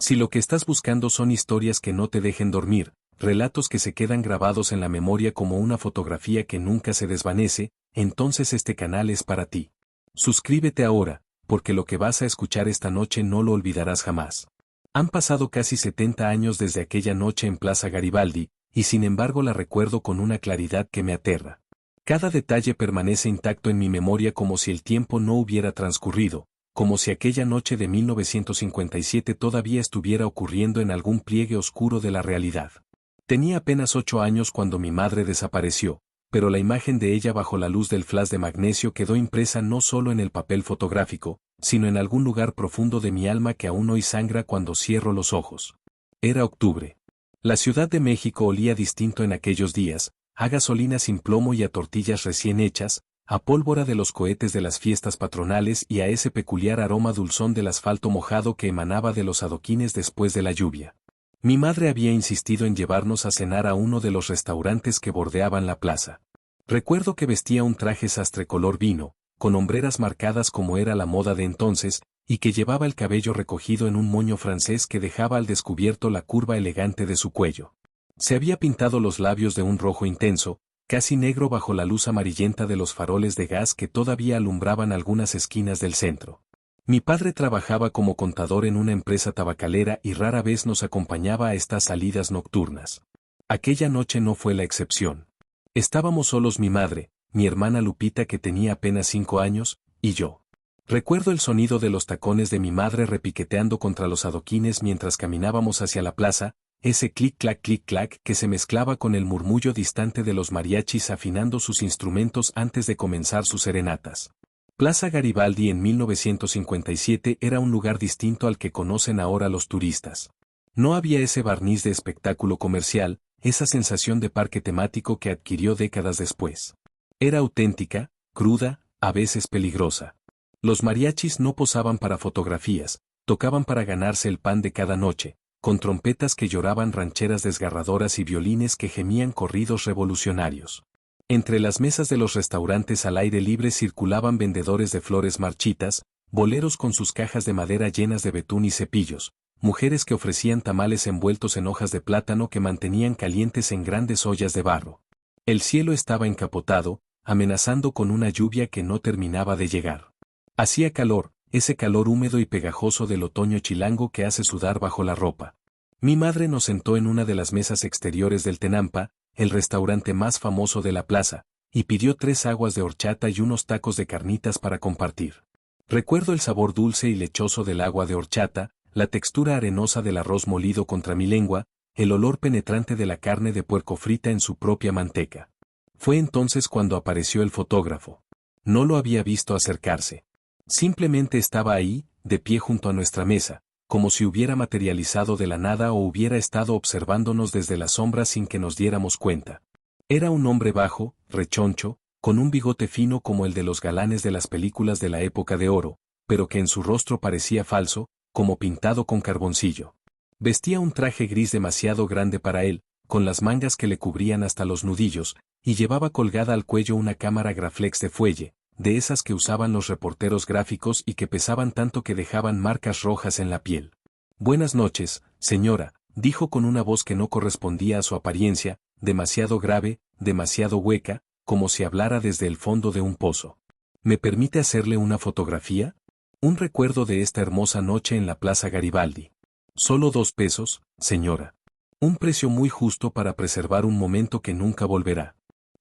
Si lo que estás buscando son historias que no te dejen dormir, relatos que se quedan grabados en la memoria como una fotografía que nunca se desvanece, entonces este canal es para ti. Suscríbete ahora, porque lo que vas a escuchar esta noche no lo olvidarás jamás. Han pasado casi 70 años desde aquella noche en Plaza Garibaldi, y sin embargo la recuerdo con una claridad que me aterra. Cada detalle permanece intacto en mi memoria como si el tiempo no hubiera transcurrido, como si aquella noche de 1957 todavía estuviera ocurriendo en algún pliegue oscuro de la realidad. Tenía apenas 8 años cuando mi madre desapareció, pero la imagen de ella bajo la luz del flash de magnesio quedó impresa no solo en el papel fotográfico, sino en algún lugar profundo de mi alma que aún hoy sangra cuando cierro los ojos. Era octubre. La Ciudad de México olía distinto en aquellos días, a gasolina sin plomo y a tortillas recién hechas, a pólvora de los cohetes de las fiestas patronales y a ese peculiar aroma dulzón del asfalto mojado que emanaba de los adoquines después de la lluvia. Mi madre había insistido en llevarnos a cenar a uno de los restaurantes que bordeaban la plaza. Recuerdo que vestía un traje sastre color vino, con hombreras marcadas como era la moda de entonces, y que llevaba el cabello recogido en un moño francés que dejaba al descubierto la curva elegante de su cuello. Se había pintado los labios de un rojo intenso, casi negro bajo la luz amarillenta de los faroles de gas que todavía alumbraban algunas esquinas del centro. Mi padre trabajaba como contador en una empresa tabacalera y rara vez nos acompañaba a estas salidas nocturnas. Aquella noche no fue la excepción. Estábamos solos mi madre, mi hermana Lupita que tenía apenas 5 años, y yo. Recuerdo el sonido de los tacones de mi madre repiqueteando contra los adoquines mientras caminábamos hacia la plaza, ese clic-clac que se mezclaba con el murmullo distante de los mariachis afinando sus instrumentos antes de comenzar sus serenatas. Plaza Garibaldi en 1957 era un lugar distinto al que conocen ahora los turistas. No había ese barniz de espectáculo comercial, esa sensación de parque temático que adquirió décadas después. Era auténtica, cruda, a veces peligrosa. Los mariachis no posaban para fotografías, tocaban para ganarse el pan de cada noche, con trompetas que lloraban rancheras desgarradoras y violines que gemían corridos revolucionarios. Entre las mesas de los restaurantes al aire libre circulaban vendedores de flores marchitas, boleros con sus cajas de madera llenas de betún y cepillos, mujeres que ofrecían tamales envueltos en hojas de plátano que mantenían calientes en grandes ollas de barro. El cielo estaba encapotado, amenazando con una lluvia que no terminaba de llegar. Hacía calor, ese calor húmedo y pegajoso del otoño chilango que hace sudar bajo la ropa. Mi madre nos sentó en una de las mesas exteriores del Tenampa, el restaurante más famoso de la plaza, y pidió 3 aguas de horchata y unos tacos de carnitas para compartir. Recuerdo el sabor dulce y lechoso del agua de horchata, la textura arenosa del arroz molido contra mi lengua, el olor penetrante de la carne de puerco frita en su propia manteca. Fue entonces cuando apareció el fotógrafo. No lo había visto acercarse. Simplemente estaba ahí, de pie junto a nuestra mesa, como si hubiera materializado de la nada o hubiera estado observándonos desde la sombra sin que nos diéramos cuenta. Era un hombre bajo, rechoncho, con un bigote fino como el de los galanes de las películas de la época de oro, pero que en su rostro parecía falso, como pintado con carboncillo. Vestía un traje gris demasiado grande para él, con las mangas que le cubrían hasta los nudillos, y llevaba colgada al cuello una cámara Graflex de fuelle, de esas que usaban los reporteros gráficos y que pesaban tanto que dejaban marcas rojas en la piel. «Buenas noches, señora», dijo con una voz que no correspondía a su apariencia, demasiado grave, demasiado hueca, como si hablara desde el fondo de un pozo. «¿Me permite hacerle una fotografía? Un recuerdo de esta hermosa noche en la Plaza Garibaldi. Solo 2 pesos, señora. Un precio muy justo para preservar un momento que nunca volverá».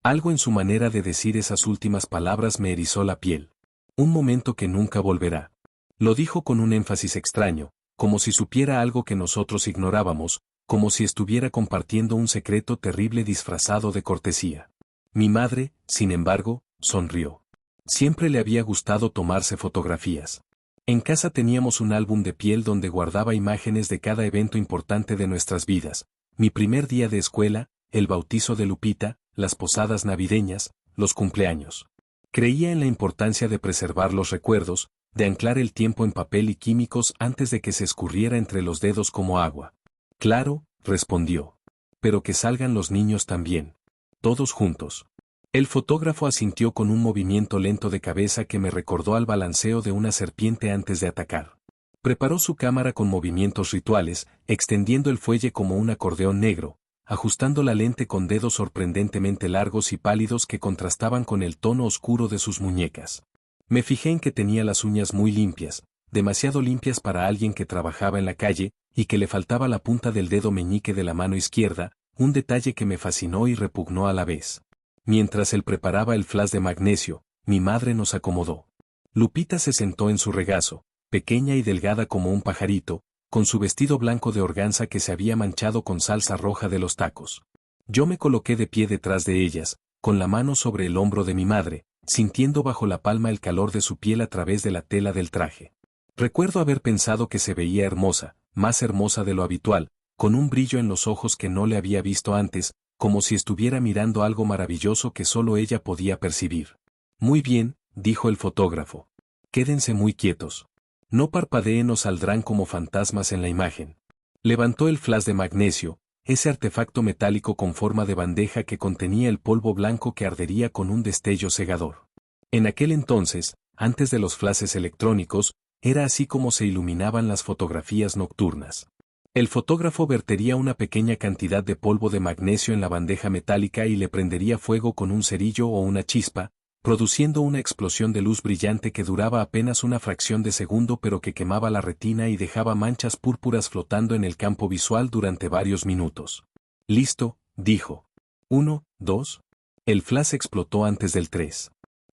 Algo en su manera de decir esas últimas palabras me erizó la piel. Un momento que nunca volverá. Lo dijo con un énfasis extraño, como si supiera algo que nosotros ignorábamos, como si estuviera compartiendo un secreto terrible disfrazado de cortesía. Mi madre, sin embargo, sonrió. Siempre le había gustado tomarse fotografías. En casa teníamos un álbum de piel donde guardaba imágenes de cada evento importante de nuestras vidas. Mi primer día de escuela, el bautizo de Lupita, las posadas navideñas, los cumpleaños. Creía en la importancia de preservar los recuerdos, de anclar el tiempo en papel y químicos antes de que se escurriera entre los dedos como agua. «Claro», respondió. «Pero que salgan los niños también. Todos juntos». El fotógrafo asintió con un movimiento lento de cabeza que me recordó al balanceo de una serpiente antes de atacar. Preparó su cámara con movimientos rituales, extendiendo el fuelle como un acordeón negro, ajustando la lente con dedos sorprendentemente largos y pálidos que contrastaban con el tono oscuro de sus muñecas. Me fijé en que tenía las uñas muy limpias, demasiado limpias para alguien que trabajaba en la calle, y que le faltaba la punta del dedo meñique de la mano izquierda, un detalle que me fascinó y repugnó a la vez. Mientras él preparaba el flash de magnesio, mi madre nos acomodó. Lupita se sentó en su regazo, pequeña y delgada como un pajarito, con su vestido blanco de organza que se había manchado con salsa roja de los tacos. Yo me coloqué de pie detrás de ellas, con la mano sobre el hombro de mi madre, sintiendo bajo la palma el calor de su piel a través de la tela del traje. Recuerdo haber pensado que se veía hermosa, más hermosa de lo habitual, con un brillo en los ojos que no le había visto antes, como si estuviera mirando algo maravilloso que solo ella podía percibir. Muy bien, dijo el fotógrafo. Quédense muy quietos. No parpadeen o saldrán como fantasmas en la imagen. Levantó el flash de magnesio, ese artefacto metálico con forma de bandeja que contenía el polvo blanco que ardería con un destello cegador. En aquel entonces, antes de los flashes electrónicos, era así como se iluminaban las fotografías nocturnas. El fotógrafo vertería una pequeña cantidad de polvo de magnesio en la bandeja metálica y le prendería fuego con un cerillo o una chispa, produciendo una explosión de luz brillante que duraba apenas una fracción de segundo pero que quemaba la retina y dejaba manchas púrpuras flotando en el campo visual durante varios minutos. Listo, dijo. 1, 2. El flash explotó antes del 3.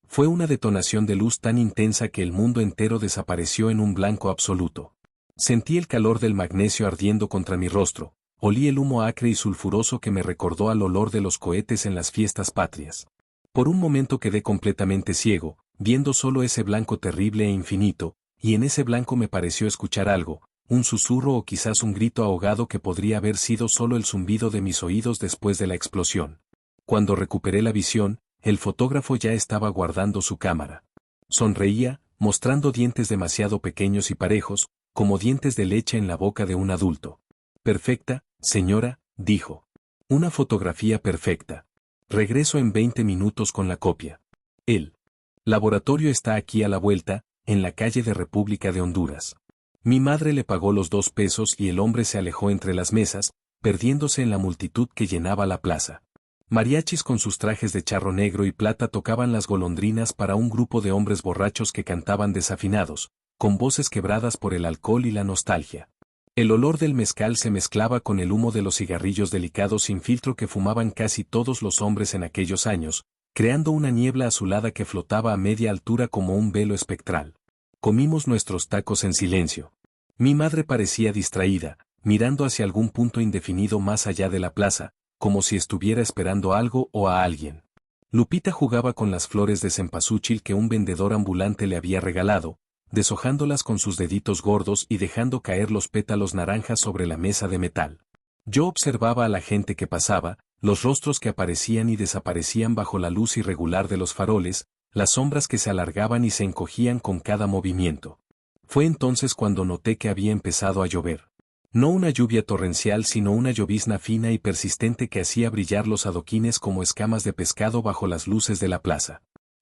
Fue una detonación de luz tan intensa que el mundo entero desapareció en un blanco absoluto. Sentí el calor del magnesio ardiendo contra mi rostro, olí el humo acre y sulfuroso que me recordó al olor de los cohetes en las fiestas patrias. Por un momento quedé completamente ciego, viendo solo ese blanco terrible e infinito, y en ese blanco me pareció escuchar algo, un susurro o quizás un grito ahogado que podría haber sido solo el zumbido de mis oídos después de la explosión. Cuando recuperé la visión, el fotógrafo ya estaba guardando su cámara. Sonreía, mostrando dientes demasiado pequeños y parejos, como dientes de leche en la boca de un adulto. Perfecta, señora, dijo. Una fotografía perfecta. Regreso en 20 minutos con la copia. El laboratorio está aquí a la vuelta, en la calle de República de Honduras. Mi madre le pagó los 2 pesos y el hombre se alejó entre las mesas, perdiéndose en la multitud que llenaba la plaza. Mariachis con sus trajes de charro negro y plata tocaban las golondrinas para un grupo de hombres borrachos que cantaban desafinados, con voces quebradas por el alcohol y la nostalgia. El olor del mezcal se mezclaba con el humo de los cigarrillos delicados sin filtro que fumaban casi todos los hombres en aquellos años, creando una niebla azulada que flotaba a media altura como un velo espectral. Comimos nuestros tacos en silencio. Mi madre parecía distraída, mirando hacia algún punto indefinido más allá de la plaza, como si estuviera esperando algo o a alguien. Lupita jugaba con las flores de cempasúchil que un vendedor ambulante le había regalado, deshojándolas con sus deditos gordos y dejando caer los pétalos naranjas sobre la mesa de metal. Yo observaba a la gente que pasaba, los rostros que aparecían y desaparecían bajo la luz irregular de los faroles, las sombras que se alargaban y se encogían con cada movimiento. Fue entonces cuando noté que había empezado a llover. No una lluvia torrencial sino una llovizna fina y persistente que hacía brillar los adoquines como escamas de pescado bajo las luces de la plaza.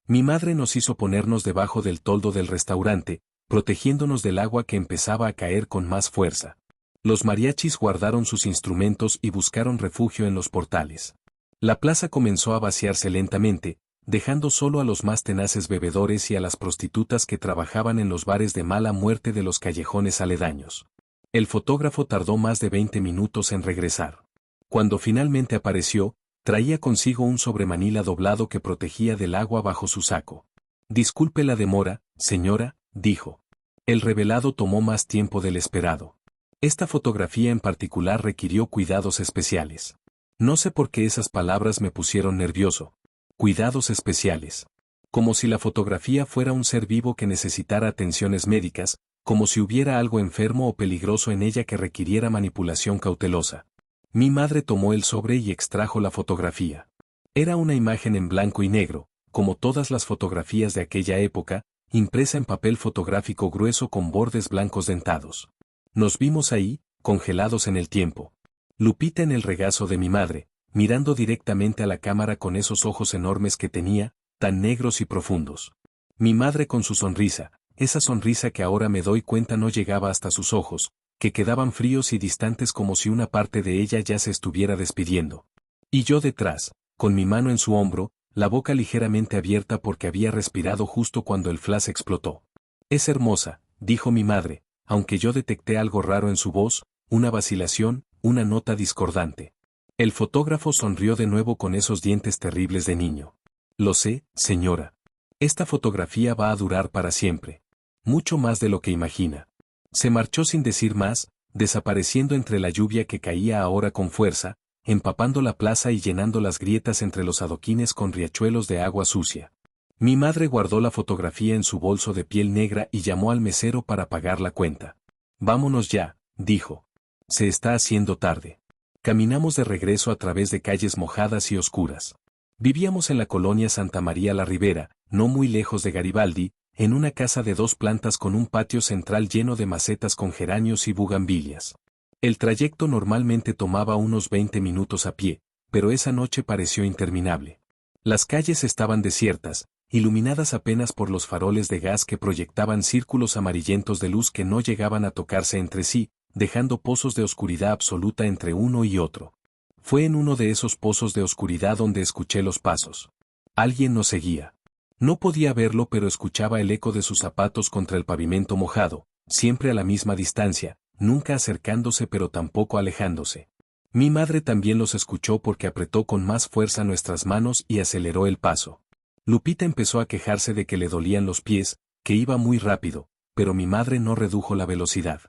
Mi madre nos hizo ponernos debajo del toldo del restaurante, protegiéndonos del agua que empezaba a caer con más fuerza. Los mariachis guardaron sus instrumentos y buscaron refugio en los portales. La plaza comenzó a vaciarse lentamente, dejando solo a los más tenaces bebedores y a las prostitutas que trabajaban en los bares de mala muerte de los callejones aledaños. El fotógrafo tardó más de 20 minutos en regresar. Cuando finalmente apareció, traía consigo un sobremanila doblado que protegía del agua bajo su saco. Disculpe la demora, señora, dijo. El revelado tomó más tiempo del esperado. Esta fotografía en particular requirió cuidados especiales. No sé por qué esas palabras me pusieron nervioso. Cuidados especiales. Como si la fotografía fuera un ser vivo que necesitara atenciones médicas, como si hubiera algo enfermo o peligroso en ella que requiriera manipulación cautelosa. Mi madre tomó el sobre y extrajo la fotografía. Era una imagen en blanco y negro, como todas las fotografías de aquella época, impresa en papel fotográfico grueso con bordes blancos dentados. Nos vimos ahí, congelados en el tiempo. Lupita en el regazo de mi madre, mirando directamente a la cámara con esos ojos enormes que tenía, tan negros y profundos. Mi madre con su sonrisa, esa sonrisa que ahora me doy cuenta no llegaba hasta sus ojos, que quedaban fríos y distantes como si una parte de ella ya se estuviera despidiendo. Y yo detrás, con mi mano en su hombro, la boca ligeramente abierta porque había respirado justo cuando el flash explotó. Es hermosa, dijo mi madre, aunque yo detecté algo raro en su voz, una vacilación, una nota discordante. El fotógrafo sonrió de nuevo con esos dientes terribles de niño. Lo sé, señora. Esta fotografía va a durar para siempre. Mucho más de lo que imagina. Se marchó sin decir más, desapareciendo entre la lluvia que caía ahora con fuerza, empapando la plaza y llenando las grietas entre los adoquines con riachuelos de agua sucia. Mi madre guardó la fotografía en su bolso de piel negra y llamó al mesero para pagar la cuenta. Vámonos ya, dijo. Se está haciendo tarde. Caminamos de regreso a través de calles mojadas y oscuras. Vivíamos en la colonia Santa María la Ribera, no muy lejos de Garibaldi, en una casa de 2 plantas con un patio central lleno de macetas con geranios y bugambilias. El trayecto normalmente tomaba unos 20 minutos a pie, pero esa noche pareció interminable. Las calles estaban desiertas, iluminadas apenas por los faroles de gas que proyectaban círculos amarillentos de luz que no llegaban a tocarse entre sí, dejando pozos de oscuridad absoluta entre uno y otro. Fue en uno de esos pozos de oscuridad donde escuché los pasos. Alguien nos seguía. No podía verlo, pero escuchaba el eco de sus zapatos contra el pavimento mojado, siempre a la misma distancia, nunca acercándose pero tampoco alejándose. Mi madre también los escuchó porque apretó con más fuerza nuestras manos y aceleró el paso. Lupita empezó a quejarse de que le dolían los pies, que iba muy rápido, pero mi madre no redujo la velocidad.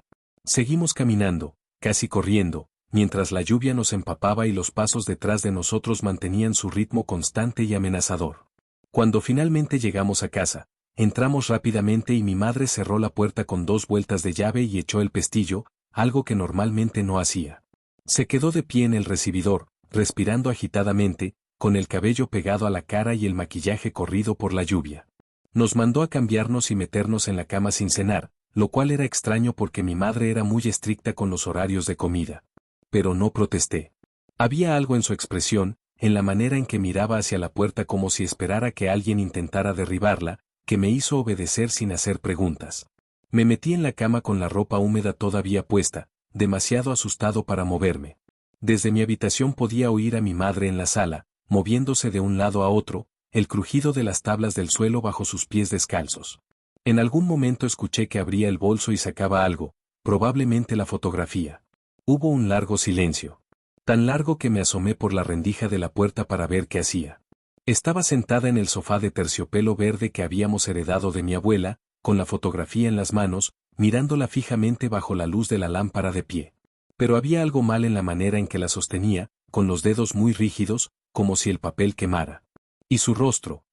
Seguimos caminando, casi corriendo, mientras la lluvia nos empapaba y los pasos detrás de nosotros mantenían su ritmo constante y amenazador. Cuando finalmente llegamos a casa, entramos rápidamente y mi madre cerró la puerta con 2 vueltas de llave y echó el pestillo, algo que normalmente no hacía. Se quedó de pie en el recibidor, respirando agitadamente, con el cabello pegado a la cara y el maquillaje corrido por la lluvia. Nos mandó a cambiarnos y meternos en la cama sin cenar, lo cual era extraño porque mi madre era muy estricta con los horarios de comida. Pero no protesté. Había algo en su expresión, en la manera en que miraba hacia la puerta como si esperara que alguien intentara derribarla, que me hizo obedecer sin hacer preguntas. Me metí en la cama con la ropa húmeda todavía puesta, demasiado asustado para moverme. Desde mi habitación podía oír a mi madre en la sala, moviéndose de un lado a otro, el crujido de las tablas del suelo bajo sus pies descalzos. En algún momento escuché que abría el bolso y sacaba algo, probablemente la fotografía. Hubo un largo silencio. Tan largo que me asomé por la rendija de la puerta para ver qué hacía. Estaba sentada en el sofá de terciopelo verde que habíamos heredado de mi abuela, con la fotografía en las manos, mirándola fijamente bajo la luz de la lámpara de pie. Pero había algo mal en la manera en que la sostenía, con los dedos muy rígidos, como si el papel quemara. Y su rostro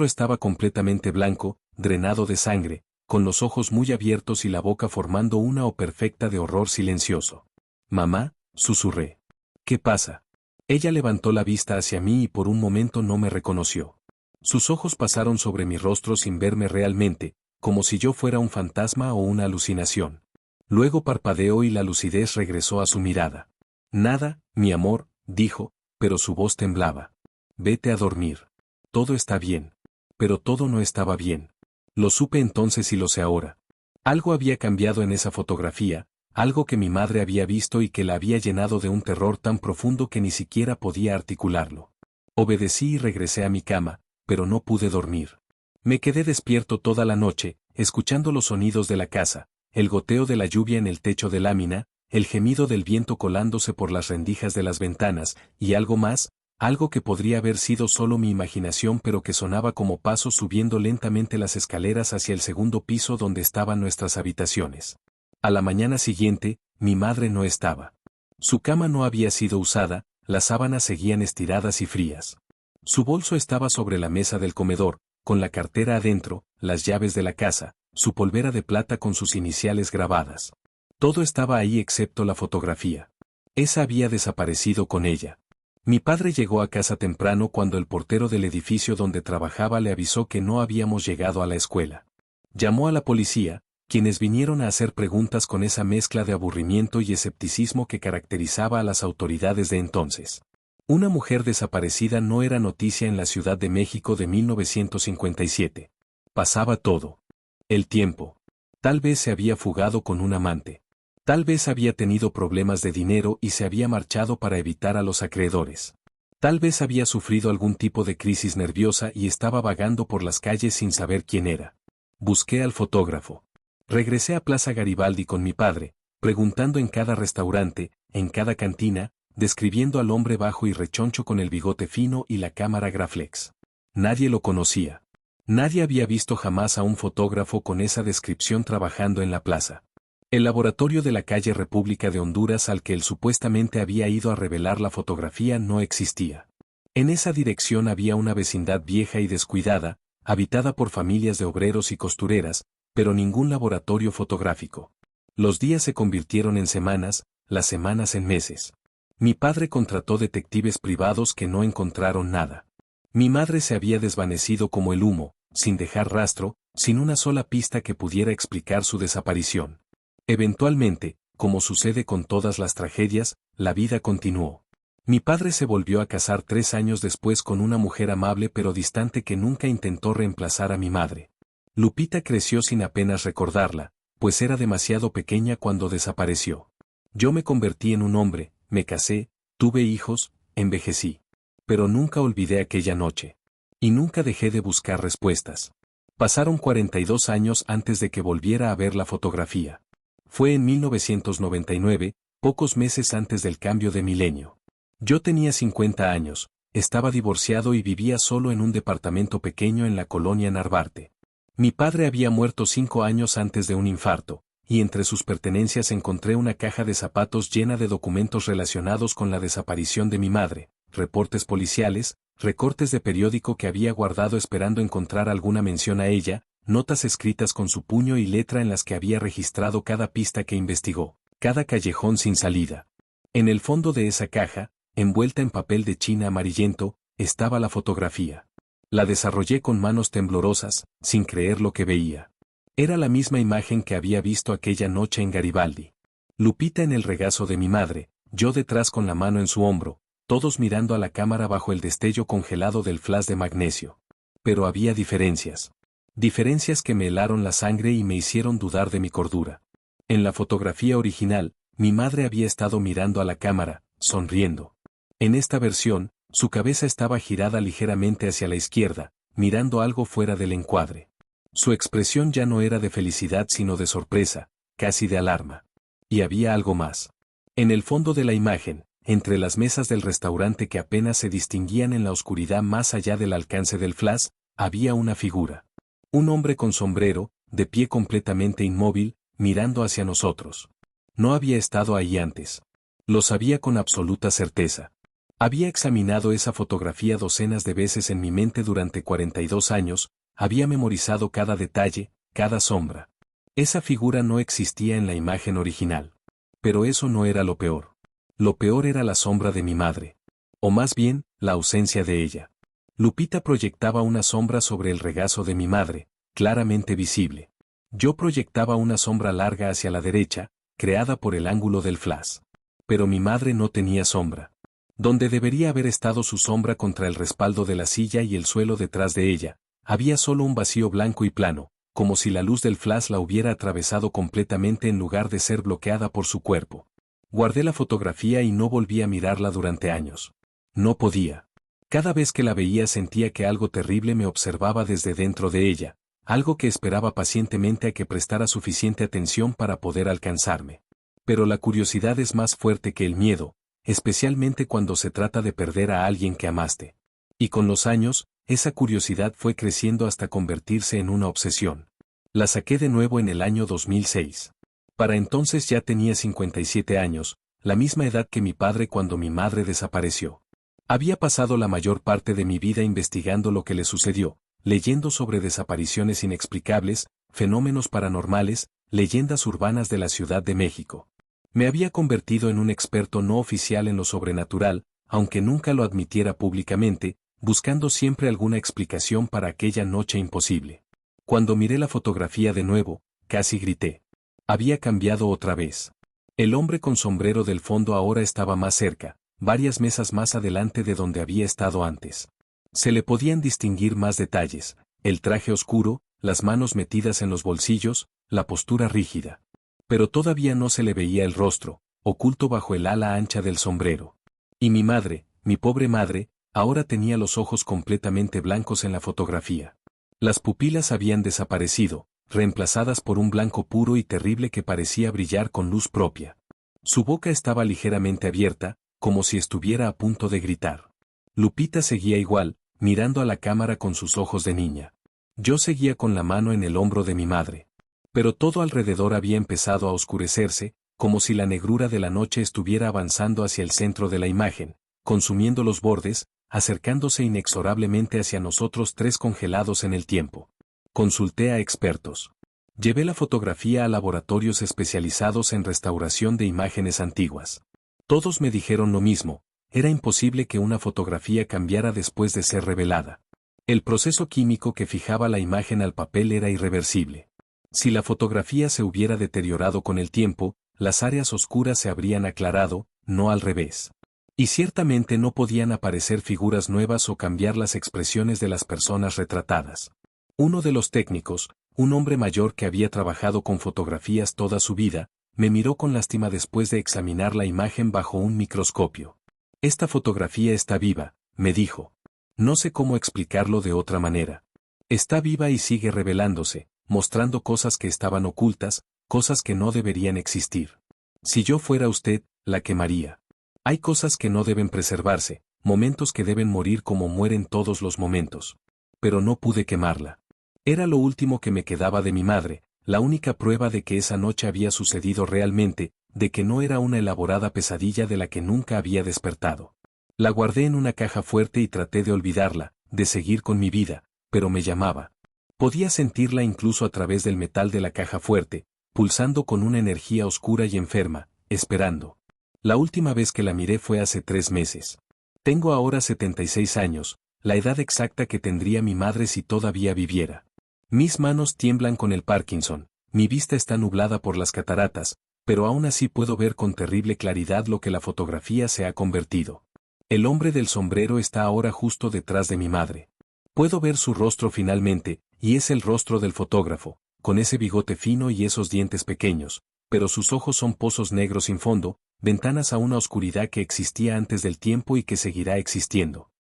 estaba completamente blanco, drenado de sangre, con los ojos muy abiertos y la boca formando una O perfecta de horror silencioso. «Mamá», susurré. «¿Qué pasa?». Ella levantó la vista hacia mí y por un momento no me reconoció. Sus ojos pasaron sobre mi rostro sin verme realmente, como si yo fuera un fantasma o una alucinación. Luego parpadeó y la lucidez regresó a su mirada. «Nada, mi amor», dijo, pero su voz temblaba. «Vete a dormir. Todo está bien». Pero todo no estaba bien. Lo supe entonces y lo sé ahora. Algo había cambiado en esa fotografía, algo que mi madre había visto y que la había llenado de un terror tan profundo que ni siquiera podía articularlo. Obedecí y regresé a mi cama, pero no pude dormir. Me quedé despierto toda la noche, escuchando los sonidos de la casa, el goteo de la lluvia en el techo de lámina, el gemido del viento colándose por las rendijas de las ventanas, y algo más, algo que podría haber sido solo mi imaginación pero que sonaba como pasos subiendo lentamente las escaleras hacia el segundo piso donde estaban nuestras habitaciones. A la mañana siguiente, mi madre no estaba. Su cama no había sido usada, las sábanas seguían estiradas y frías. Su bolso estaba sobre la mesa del comedor, con la cartera adentro, las llaves de la casa, su polvera de plata con sus iniciales grabadas. Todo estaba ahí excepto la fotografía. Esa había desaparecido con ella. Mi padre llegó a casa temprano cuando el portero del edificio donde trabajaba le avisó que no habíamos llegado a la escuela. Llamó a la policía, quienes vinieron a hacer preguntas con esa mezcla de aburrimiento y escepticismo que caracterizaba a las autoridades de entonces. Una mujer desaparecida no era noticia en la Ciudad de México de 1957. Pasaba todo. El tiempo. Tal vez se había fugado con un amante. Tal vez había tenido problemas de dinero y se había marchado para evitar a los acreedores. Tal vez había sufrido algún tipo de crisis nerviosa y estaba vagando por las calles sin saber quién era. Busqué al fotógrafo. Regresé a Plaza Garibaldi con mi padre, preguntando en cada restaurante, en cada cantina, describiendo al hombre bajo y rechoncho con el bigote fino y la cámara Graflex. Nadie lo conocía. Nadie había visto jamás a un fotógrafo con esa descripción trabajando en la plaza. El laboratorio de la calle República de Honduras al que él supuestamente había ido a revelar la fotografía no existía. En esa dirección había una vecindad vieja y descuidada, habitada por familias de obreros y costureras, pero ningún laboratorio fotográfico. Los días se convirtieron en semanas, las semanas en meses. Mi padre contrató detectives privados que no encontraron nada. Mi madre se había desvanecido como el humo, sin dejar rastro, sin una sola pista que pudiera explicar su desaparición. Eventualmente, como sucede con todas las tragedias, la vida continuó. Mi padre se volvió a casar 3 años después con una mujer amable pero distante que nunca intentó reemplazar a mi madre. Lupita creció sin apenas recordarla, pues era demasiado pequeña cuando desapareció. Yo me convertí en un hombre, me casé, tuve hijos, envejecí. Pero nunca olvidé aquella noche. Y nunca dejé de buscar respuestas. Pasaron 42 años antes de que volviera a ver la fotografía. Fue en 1999, pocos meses antes del cambio de milenio. Yo tenía 50 años, estaba divorciado y vivía solo en un departamento pequeño en la colonia Narvarte. Mi padre había muerto 5 años antes de un infarto, y entre sus pertenencias encontré una caja de zapatos llena de documentos relacionados con la desaparición de mi madre, reportes policiales, recortes de periódico que había guardado esperando encontrar alguna mención a ella, notas escritas con su puño y letra en las que había registrado cada pista que investigó, cada callejón sin salida. En el fondo de esa caja, envuelta en papel de china amarillento, estaba la fotografía. La desarrollé con manos temblorosas, sin creer lo que veía. Era la misma imagen que había visto aquella noche en Garibaldi. Lupita en el regazo de mi madre, yo detrás con la mano en su hombro, todos mirando a la cámara bajo el destello congelado del flash de magnesio. Pero había diferencias. Diferencias que me helaron la sangre y me hicieron dudar de mi cordura. En la fotografía original, mi madre había estado mirando a la cámara, sonriendo. En esta versión, su cabeza estaba girada ligeramente hacia la izquierda, mirando algo fuera del encuadre. Su expresión ya no era de felicidad sino de sorpresa, casi de alarma. Y había algo más. En el fondo de la imagen, entre las mesas del restaurante que apenas se distinguían en la oscuridad más allá del alcance del flash, había una figura. Un hombre con sombrero, de pie completamente inmóvil, mirando hacia nosotros. No había estado ahí antes. Lo sabía con absoluta certeza. Había examinado esa fotografía docenas de veces en mi mente durante 42 años, había memorizado cada detalle, cada sombra. Esa figura no existía en la imagen original. Pero eso no era lo peor. Lo peor era la sombra de mi madre. O más bien, la ausencia de ella. Lupita proyectaba una sombra sobre el regazo de mi madre, claramente visible. Yo proyectaba una sombra larga hacia la derecha, creada por el ángulo del flash. Pero mi madre no tenía sombra. Donde debería haber estado su sombra contra el respaldo de la silla y el suelo detrás de ella, había solo un vacío blanco y plano, como si la luz del flash la hubiera atravesado completamente en lugar de ser bloqueada por su cuerpo. Guardé la fotografía y no volví a mirarla durante años. No podía. Cada vez que la veía sentía que algo terrible me observaba desde dentro de ella, algo que esperaba pacientemente a que prestara suficiente atención para poder alcanzarme. Pero la curiosidad es más fuerte que el miedo, especialmente cuando se trata de perder a alguien que amaste. Y con los años, esa curiosidad fue creciendo hasta convertirse en una obsesión. La saqué de nuevo en el año 2006. Para entonces ya tenía 57 años, la misma edad que mi padre cuando mi madre desapareció. Había pasado la mayor parte de mi vida investigando lo que le sucedió, leyendo sobre desapariciones inexplicables, fenómenos paranormales, leyendas urbanas de la Ciudad de México. Me había convertido en un experto no oficial en lo sobrenatural, aunque nunca lo admitiera públicamente, buscando siempre alguna explicación para aquella noche imposible. Cuando miré la fotografía de nuevo, casi grité. Había cambiado otra vez. El hombre con sombrero del fondo ahora estaba más cerca, varias mesas más adelante de donde había estado antes. Se le podían distinguir más detalles, el traje oscuro, las manos metidas en los bolsillos, la postura rígida. Pero todavía no se le veía el rostro, oculto bajo el ala ancha del sombrero. Y mi madre, mi pobre madre, ahora tenía los ojos completamente blancos en la fotografía. Las pupilas habían desaparecido, reemplazadas por un blanco puro y terrible que parecía brillar con luz propia. Su boca estaba ligeramente abierta, como si estuviera a punto de gritar. Lupita seguía igual, mirando a la cámara con sus ojos de niña. Yo seguía con la mano en el hombro de mi madre. Pero todo alrededor había empezado a oscurecerse, como si la negrura de la noche estuviera avanzando hacia el centro de la imagen, consumiendo los bordes, acercándose inexorablemente hacia nosotros tres congelados en el tiempo. Consulté a expertos. Llevé la fotografía a laboratorios especializados en restauración de imágenes antiguas. Todos me dijeron lo mismo, era imposible que una fotografía cambiara después de ser revelada. El proceso químico que fijaba la imagen al papel era irreversible. Si la fotografía se hubiera deteriorado con el tiempo, las áreas oscuras se habrían aclarado, no al revés. Y ciertamente no podían aparecer figuras nuevas o cambiar las expresiones de las personas retratadas. Uno de los técnicos, un hombre mayor que había trabajado con fotografías toda su vida, me miró con lástima después de examinar la imagen bajo un microscopio. Esta fotografía está viva, me dijo. No sé cómo explicarlo de otra manera. Está viva y sigue revelándose, mostrando cosas que estaban ocultas, cosas que no deberían existir. Si yo fuera usted, la quemaría. Hay cosas que no deben preservarse, momentos que deben morir como mueren todos los momentos. Pero no pude quemarla. Era lo último que me quedaba de mi madre, la única prueba de que esa noche había sucedido realmente, de que no era una elaborada pesadilla de la que nunca había despertado. La guardé en una caja fuerte y traté de olvidarla, de seguir con mi vida, pero me llamaba. Podía sentirla incluso a través del metal de la caja fuerte, pulsando con una energía oscura y enferma, esperando. La última vez que la miré fue hace 3 meses. Tengo ahora 76 años, la edad exacta que tendría mi madre si todavía viviera. Mis manos tiemblan con el Parkinson, mi vista está nublada por las cataratas, pero aún así puedo ver con terrible claridad lo que la fotografía se ha convertido. El hombre del sombrero está ahora justo detrás de mi madre. Puedo ver su rostro finalmente, y es el rostro del fotógrafo, con ese bigote fino y esos dientes pequeños, pero sus ojos son pozos negros sin fondo, ventanas a una oscuridad que existía antes del tiempo y que seguirá existiendo.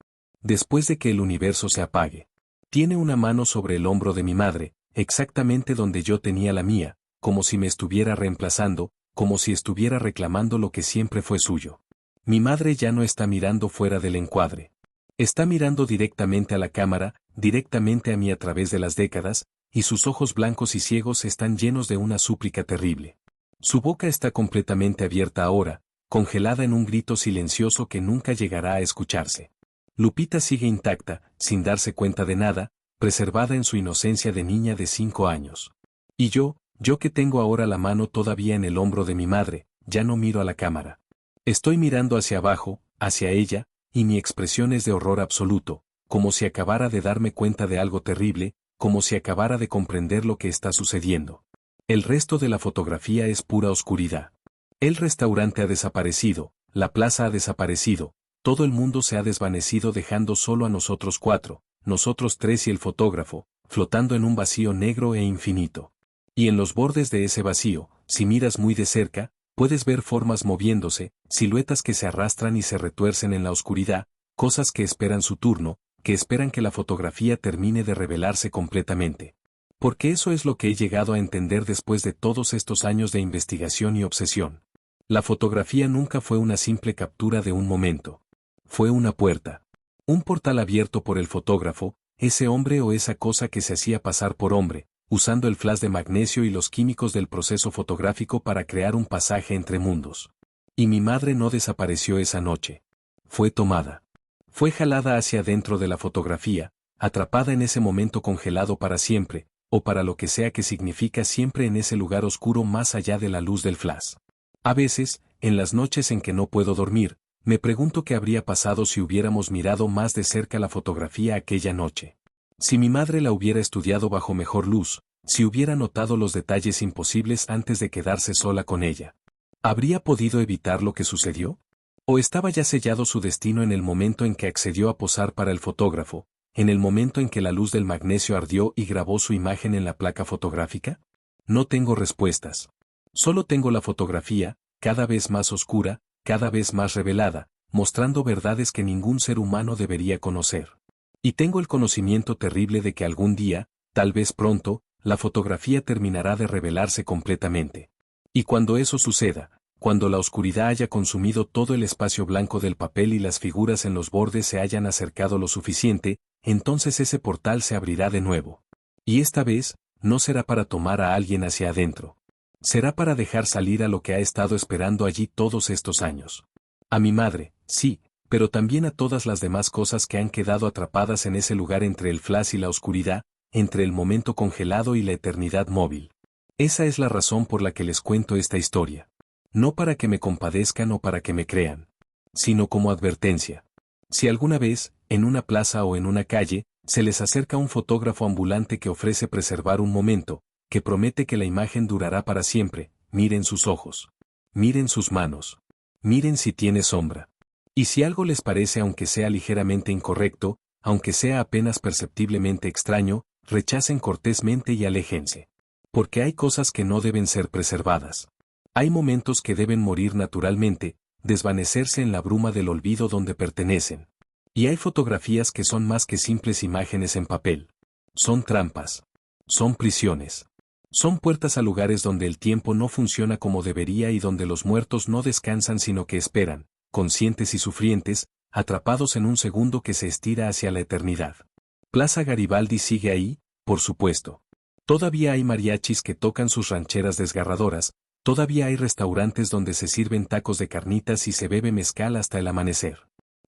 Después de que el universo se apague. Tiene una mano sobre el hombro de mi madre, exactamente donde yo tenía la mía, como si me estuviera reemplazando, como si estuviera reclamando lo que siempre fue suyo. Mi madre ya no está mirando fuera del encuadre. Está mirando directamente a la cámara, directamente a mí a través de las décadas, y sus ojos blancos y ciegos están llenos de una súplica terrible. Su boca está completamente abierta ahora, congelada en un grito silencioso que nunca llegará a escucharse. Lupita sigue intacta, sin darse cuenta de nada, preservada en su inocencia de niña de 5 años. Y yo que tengo ahora la mano todavía en el hombro de mi madre, ya no miro a la cámara. Estoy mirando hacia abajo, hacia ella, y mi expresión es de horror absoluto, como si acabara de darme cuenta de algo terrible, como si acabara de comprender lo que está sucediendo. El resto de la fotografía es pura oscuridad. El restaurante ha desaparecido, la plaza ha desaparecido, todo el mundo se ha desvanecido dejando solo a nosotros 4, nosotros 3 y el fotógrafo, flotando en un vacío negro e infinito. Y en los bordes de ese vacío, si miras muy de cerca, puedes ver formas moviéndose, siluetas que se arrastran y se retuercen en la oscuridad, cosas que esperan su turno, que esperan que la fotografía termine de revelarse completamente. Porque eso es lo que he llegado a entender después de todos estos años de investigación y obsesión. La fotografía nunca fue una simple captura de un momento. Fue una puerta. Un portal abierto por el fotógrafo, ese hombre o esa cosa que se hacía pasar por hombre, usando el flash de magnesio y los químicos del proceso fotográfico para crear un pasaje entre mundos. Y mi madre no desapareció esa noche. Fue tomada. Fue jalada hacia adentro de la fotografía, atrapada en ese momento congelado para siempre, o para lo que sea que significa siempre en ese lugar oscuro más allá de la luz del flash. A veces, en las noches en que no puedo dormir, me pregunto qué habría pasado si hubiéramos mirado más de cerca la fotografía aquella noche. Si mi madre la hubiera estudiado bajo mejor luz, si hubiera notado los detalles imposibles antes de quedarse sola con ella. ¿Habría podido evitar lo que sucedió? ¿O estaba ya sellado su destino en el momento en que accedió a posar para el fotógrafo, en el momento en que la luz del magnesio ardió y grabó su imagen en la placa fotográfica? No tengo respuestas. Solo tengo la fotografía, cada vez más oscura, cada vez más revelada, mostrando verdades que ningún ser humano debería conocer. Y tengo el conocimiento terrible de que algún día, tal vez pronto, la fotografía terminará de revelarse completamente. Y cuando eso suceda, cuando la oscuridad haya consumido todo el espacio blanco del papel y las figuras en los bordes se hayan acercado lo suficiente, entonces ese portal se abrirá de nuevo. Y esta vez, no será para tomar a alguien hacia adentro. Será para dejar salir a lo que ha estado esperando allí todos estos años. A mi madre, sí, pero también a todas las demás cosas que han quedado atrapadas en ese lugar entre el flash y la oscuridad, entre el momento congelado y la eternidad móvil. Esa es la razón por la que les cuento esta historia. No para que me compadezcan o para que me crean, sino como advertencia. Si alguna vez, en una plaza o en una calle, se les acerca un fotógrafo ambulante que ofrece preservar un momento, que promete que la imagen durará para siempre, miren sus ojos. Miren sus manos. Miren si tiene sombra. Y si algo les parece aunque sea ligeramente incorrecto, aunque sea apenas perceptiblemente extraño, rechacen cortésmente y aléjense. Porque hay cosas que no deben ser preservadas. Hay momentos que deben morir naturalmente, desvanecerse en la bruma del olvido donde pertenecen. Y hay fotografías que son más que simples imágenes en papel. Son trampas. Son prisiones. Son puertas a lugares donde el tiempo no funciona como debería y donde los muertos no descansan sino que esperan, conscientes y sufrientes, atrapados en un segundo que se estira hacia la eternidad. Plaza Garibaldi sigue ahí, por supuesto. Todavía hay mariachis que tocan sus rancheras desgarradoras, todavía hay restaurantes donde se sirven tacos de carnitas y se bebe mezcal hasta el amanecer.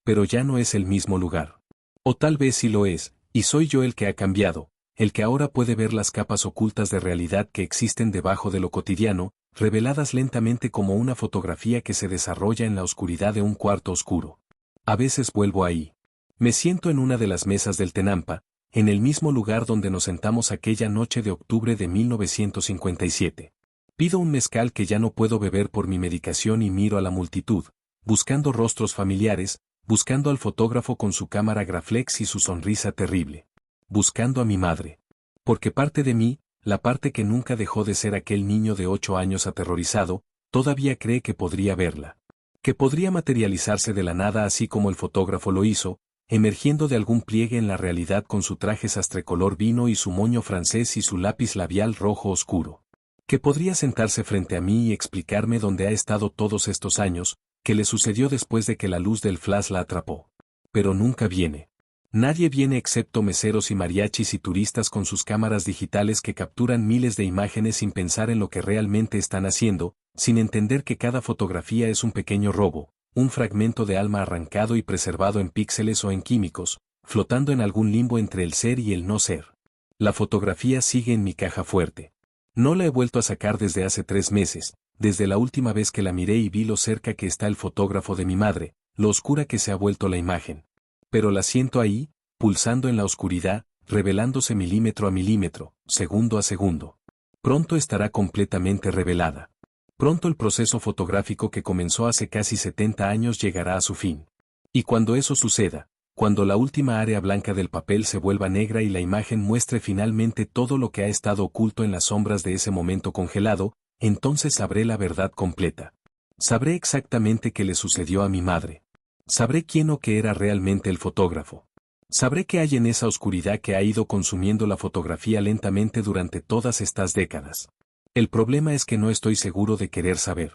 Pero ya no es el mismo lugar. O tal vez sí lo es, y soy yo el que ha cambiado, el que ahora puede ver las capas ocultas de realidad que existen debajo de lo cotidiano, reveladas lentamente como una fotografía que se desarrolla en la oscuridad de un cuarto oscuro. A veces vuelvo ahí. Me siento en una de las mesas del Tenampa, en el mismo lugar donde nos sentamos aquella noche de octubre de 1957. Pido un mezcal que ya no puedo beber por mi medicación y miro a la multitud, buscando rostros familiares, buscando al fotógrafo con su cámara Graflex y su sonrisa terrible. Buscando a mi madre. Porque parte de mí, la parte que nunca dejó de ser aquel niño de 8 años aterrorizado, todavía cree que podría verla. Que podría materializarse de la nada así como el fotógrafo lo hizo, emergiendo de algún pliegue en la realidad con su traje sastre color vino y su moño francés y su lápiz labial rojo oscuro. Que podría sentarse frente a mí y explicarme dónde ha estado todos estos años, qué le sucedió después de que la luz del flash la atrapó. Pero nunca viene. Nadie viene excepto meseros y mariachis y turistas con sus cámaras digitales que capturan miles de imágenes sin pensar en lo que realmente están haciendo, sin entender que cada fotografía es un pequeño robo, un fragmento de alma arrancado y preservado en píxeles o en químicos, flotando en algún limbo entre el ser y el no ser. La fotografía sigue en mi caja fuerte. No la he vuelto a sacar desde hace 3 meses, desde la última vez que la miré y vi lo cerca que está el fotógrafo de mi madre, lo oscura que se ha vuelto la imagen. Pero la siento ahí, pulsando en la oscuridad, revelándose milímetro a milímetro, segundo a segundo. Pronto estará completamente revelada. Pronto el proceso fotográfico que comenzó hace casi 70 años llegará a su fin. Y cuando eso suceda, cuando la última área blanca del papel se vuelva negra y la imagen muestre finalmente todo lo que ha estado oculto en las sombras de ese momento congelado, entonces sabré la verdad completa. Sabré exactamente qué le sucedió a mi madre. Sabré quién o qué era realmente el fotógrafo. Sabré qué hay en esa oscuridad que ha ido consumiendo la fotografía lentamente durante todas estas décadas. El problema es que no estoy seguro de querer saber.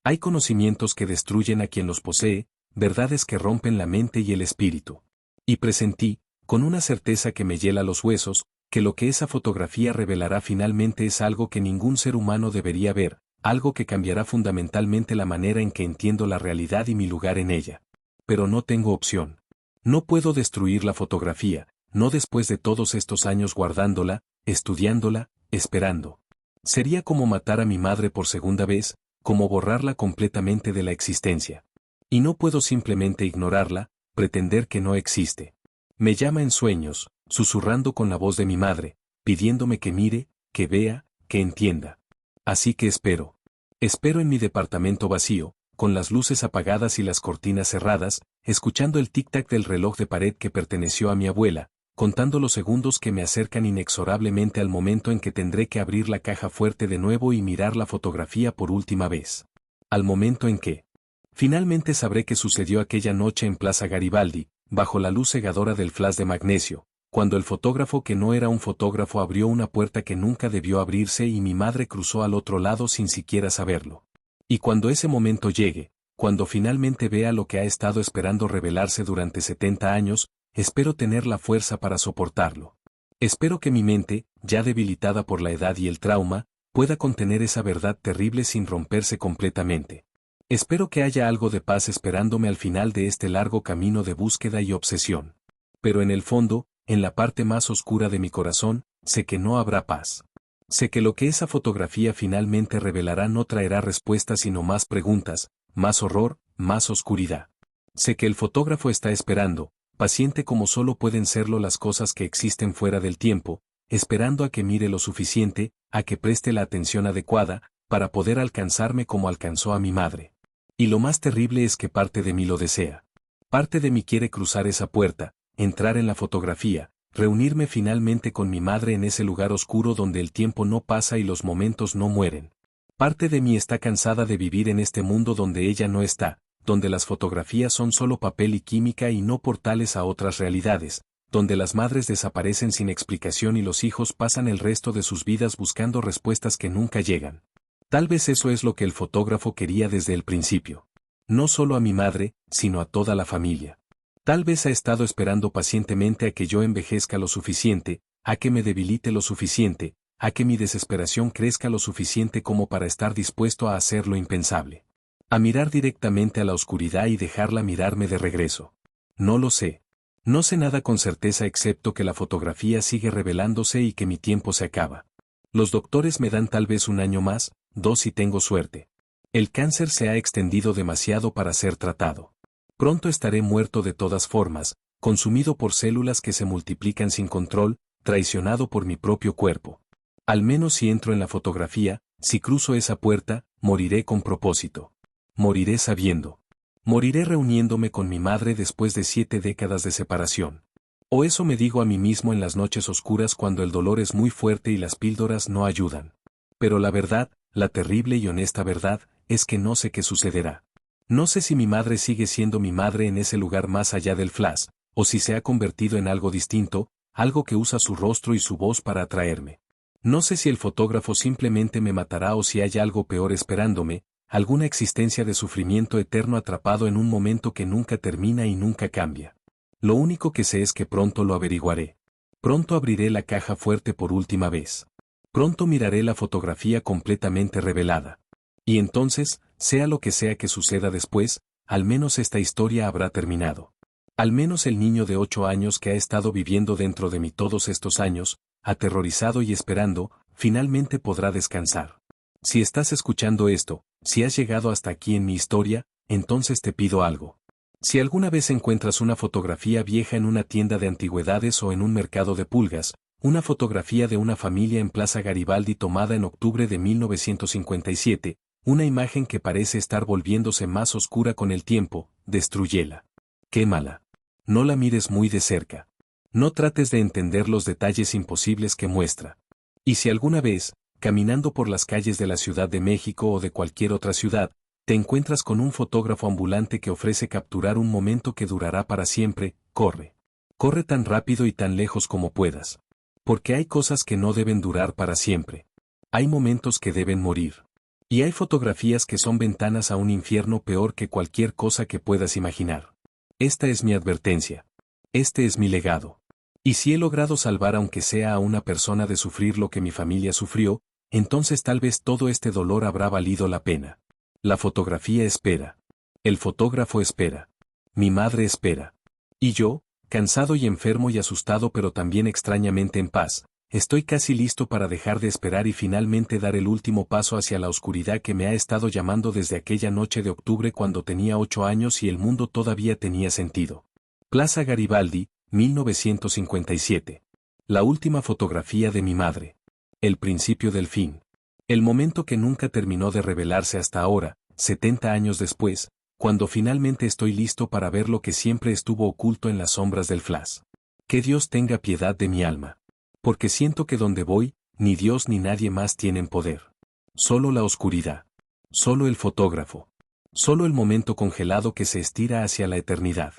Hay conocimientos que destruyen a quien los posee, verdades que rompen la mente y el espíritu. Y presentí, con una certeza que me hiela los huesos, que lo que esa fotografía revelará finalmente es algo que ningún ser humano debería ver, algo que cambiará fundamentalmente la manera en que entiendo la realidad y mi lugar en ella. Pero no tengo opción. No puedo destruir la fotografía, no después de todos estos años guardándola, estudiándola, esperando. Sería como matar a mi madre por segunda vez, como borrarla completamente de la existencia. Y no puedo simplemente ignorarla, pretender que no existe. Me llama en sueños, susurrando con la voz de mi madre, pidiéndome que mire, que vea, que entienda. Así que espero. Espero en mi departamento vacío, con las luces apagadas y las cortinas cerradas, escuchando el tic-tac del reloj de pared que perteneció a mi abuela, contando los segundos que me acercan inexorablemente al momento en que tendré que abrir la caja fuerte de nuevo y mirar la fotografía por última vez. Al momento en que finalmente sabré qué sucedió aquella noche en Plaza Garibaldi, bajo la luz cegadora del flash de magnesio, cuando el fotógrafo que no era un fotógrafo abrió una puerta que nunca debió abrirse y mi madre cruzó al otro lado sin siquiera saberlo. Y cuando ese momento llegue, cuando finalmente vea lo que ha estado esperando revelarse durante 70 años, espero tener la fuerza para soportarlo. Espero que mi mente, ya debilitada por la edad y el trauma, pueda contener esa verdad terrible sin romperse completamente. Espero que haya algo de paz esperándome al final de este largo camino de búsqueda y obsesión. Pero en el fondo, en la parte más oscura de mi corazón, sé que no habrá paz. Sé que lo que esa fotografía finalmente revelará no traerá respuestas sino más preguntas, más horror, más oscuridad. Sé que el fotógrafo está esperando, paciente como solo pueden serlo las cosas que existen fuera del tiempo, esperando a que mire lo suficiente, a que preste la atención adecuada, para poder alcanzarme como alcanzó a mi madre. Y lo más terrible es que parte de mí lo desea. Parte de mí quiere cruzar esa puerta, entrar en la fotografía, reunirme finalmente con mi madre en ese lugar oscuro donde el tiempo no pasa y los momentos no mueren. Parte de mí está cansada de vivir en este mundo donde ella no está, donde las fotografías son solo papel y química y no portales a otras realidades, donde las madres desaparecen sin explicación y los hijos pasan el resto de sus vidas buscando respuestas que nunca llegan. Tal vez eso es lo que el fotógrafo quería desde el principio. No solo a mi madre, sino a toda la familia. Tal vez ha estado esperando pacientemente a que yo envejezca lo suficiente, a que me debilite lo suficiente, a que mi desesperación crezca lo suficiente como para estar dispuesto a hacer lo impensable. A mirar directamente a la oscuridad y dejarla mirarme de regreso. No lo sé. No sé nada con certeza excepto que la fotografía sigue revelándose y que mi tiempo se acaba. Los doctores me dan tal vez un año más, 2 si tengo suerte. El cáncer se ha extendido demasiado para ser tratado. Pronto estaré muerto de todas formas, consumido por células que se multiplican sin control, traicionado por mi propio cuerpo. Al menos si entro en la fotografía, si cruzo esa puerta, moriré con propósito. Moriré sabiendo. Moriré reuniéndome con mi madre después de 7 décadas de separación. O eso me digo a mí mismo en las noches oscuras cuando el dolor es muy fuerte y las píldoras no ayudan. Pero la verdad, la terrible y honesta verdad, es que no sé qué sucederá. No sé si mi madre sigue siendo mi madre en ese lugar más allá del flash, o si se ha convertido en algo distinto, algo que usa su rostro y su voz para atraerme. No sé si el fotógrafo simplemente me matará o si hay algo peor esperándome, alguna existencia de sufrimiento eterno atrapado en un momento que nunca termina y nunca cambia. Lo único que sé es que pronto lo averiguaré. Pronto abriré la caja fuerte por última vez. Pronto miraré la fotografía completamente revelada. Y entonces, sea lo que sea que suceda después, al menos esta historia habrá terminado. Al menos el niño de 8 años que ha estado viviendo dentro de mí todos estos años, aterrorizado y esperando, finalmente podrá descansar. Si estás escuchando esto, si has llegado hasta aquí en mi historia, entonces te pido algo. Si alguna vez encuentras una fotografía vieja en una tienda de antigüedades o en un mercado de pulgas, una fotografía de una familia en Plaza Garibaldi tomada en octubre de 1957, una imagen que parece estar volviéndose más oscura con el tiempo, destrúyela. Quémala. No la mires muy de cerca. No trates de entender los detalles imposibles que muestra. Y si alguna vez, caminando por las calles de la Ciudad de México o de cualquier otra ciudad, te encuentras con un fotógrafo ambulante que ofrece capturar un momento que durará para siempre, corre. Corre tan rápido y tan lejos como puedas. Porque hay cosas que no deben durar para siempre. Hay momentos que deben morir. Y hay fotografías que son ventanas a un infierno peor que cualquier cosa que puedas imaginar. Esta es mi advertencia. Este es mi legado. Y si he logrado salvar aunque sea a una persona de sufrir lo que mi familia sufrió, entonces tal vez todo este dolor habrá valido la pena. La fotografía espera. El fotógrafo espera. Mi madre espera. Y yo, cansado y enfermo y asustado pero también extrañamente en paz, estoy casi listo para dejar de esperar y finalmente dar el último paso hacia la oscuridad que me ha estado llamando desde aquella noche de octubre cuando tenía 8 años y el mundo todavía tenía sentido. Plaza Garibaldi, 1957. La última fotografía de mi madre. El principio del fin. El momento que nunca terminó de revelarse hasta ahora, 70 años después, cuando finalmente estoy listo para ver lo que siempre estuvo oculto en las sombras del flash. Que Dios tenga piedad de mi alma. Porque siento que donde voy, ni Dios ni nadie más tienen poder. Solo la oscuridad. Solo el fotógrafo. Solo el momento congelado que se estira hacia la eternidad.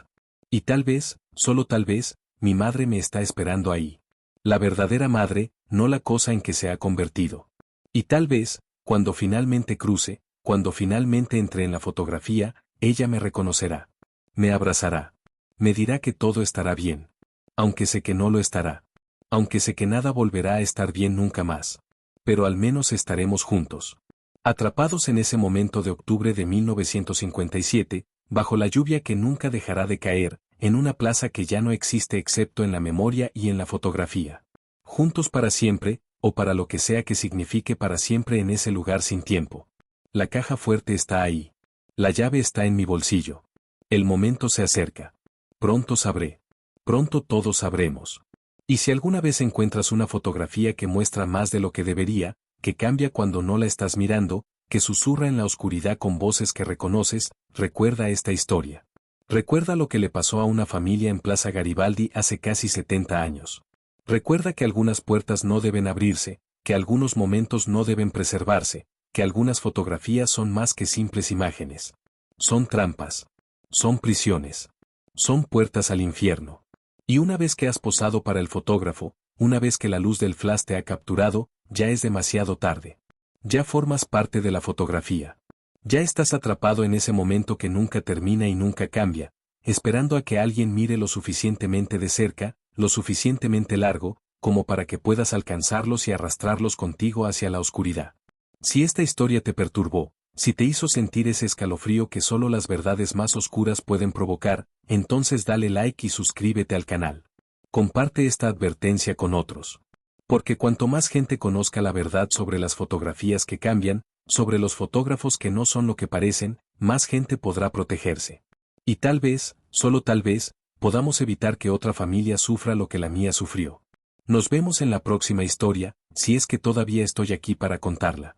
Y tal vez, solo tal vez, mi madre me está esperando ahí. La verdadera madre, no la cosa en que se ha convertido. Y tal vez, cuando finalmente cruce, cuando finalmente entre en la fotografía, ella me reconocerá. Me abrazará. Me dirá que todo estará bien. Aunque sé que no lo estará. Aunque sé que nada volverá a estar bien nunca más. Pero al menos estaremos juntos. Atrapados en ese momento de octubre de 1957, bajo la lluvia que nunca dejará de caer, en una plaza que ya no existe excepto en la memoria y en la fotografía. Juntos para siempre, o para lo que sea que signifique para siempre en ese lugar sin tiempo. La caja fuerte está ahí. La llave está en mi bolsillo. El momento se acerca. Pronto sabré. Pronto todos sabremos. Y si alguna vez encuentras una fotografía que muestra más de lo que debería, que cambia cuando no la estás mirando, que susurra en la oscuridad con voces que reconoces, recuerda esta historia. Recuerda lo que le pasó a una familia en Plaza Garibaldi hace casi 70 años. Recuerda que algunas puertas no deben abrirse, que algunos momentos no deben preservarse, que algunas fotografías son más que simples imágenes. Son trampas. Son prisiones. Son puertas al infierno. Y una vez que has posado para el fotógrafo, una vez que la luz del flash te ha capturado, ya es demasiado tarde. Ya formas parte de la fotografía. Ya estás atrapado en ese momento que nunca termina y nunca cambia, esperando a que alguien mire lo suficientemente de cerca, lo suficientemente largo, como para que puedas alcanzarlos y arrastrarlos contigo hacia la oscuridad. Si esta historia te perturbó, si te hizo sentir ese escalofrío que solo las verdades más oscuras pueden provocar, entonces dale like y suscríbete al canal. Comparte esta advertencia con otros. Porque cuanto más gente conozca la verdad sobre las fotografías que cambian, sobre los fotógrafos que no son lo que parecen, más gente podrá protegerse. Y tal vez, solo tal vez, podamos evitar que otra familia sufra lo que la mía sufrió. Nos vemos en la próxima historia, si es que todavía estoy aquí para contarla.